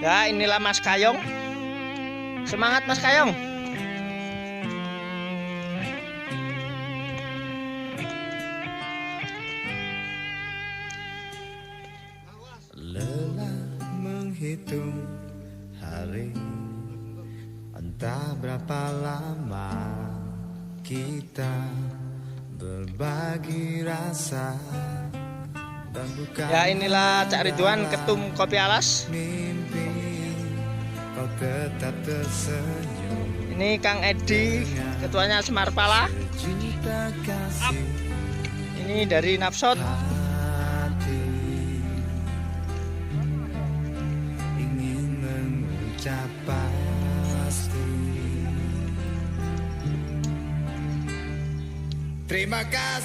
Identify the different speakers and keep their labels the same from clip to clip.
Speaker 1: Ya, inilah Mas Kayong. Semangat Mas Kayong.
Speaker 2: Lelah menghitung hari, entah berapa lama kita berbagi rasa dan bukan.
Speaker 1: Ya, inilah Cak Ridwan, ketum Kopi Alas.
Speaker 2: Mimpi kau tetap tersenyum.
Speaker 1: Ini Kang Edi, ketuanya Semar Pala.
Speaker 2: Cinta kasih
Speaker 1: Ini dari Napsot.
Speaker 2: hati ingin mengucap pasti. Terima kasihku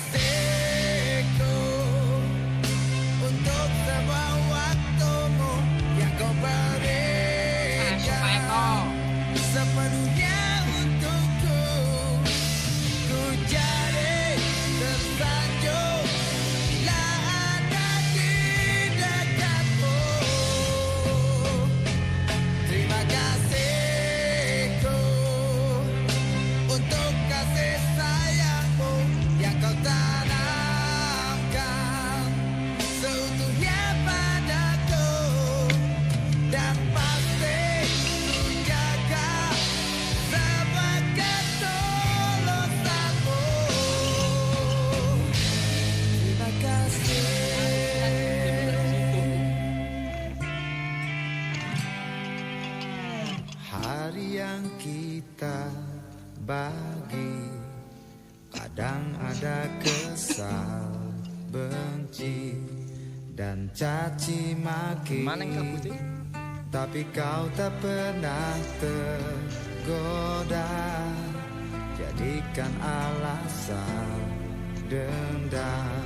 Speaker 2: untuk semua waktumu yang kau berikan sepenuhnya untukku. Ku jadi tersanjung bila ada di dekatmu. Terima kasihku untuk kasih sayangmu yang kau tanamkan seutuhnya padaku, dan pasti ku jaga semua ketulusanmu. Terima kasih. Hari yang kita bagi, kadang ada kesal, benci, dan caci maki.
Speaker 1: Mana yang kabutnya?
Speaker 2: Tapi kau tak pernah tergoda, jadikan alasan dendam.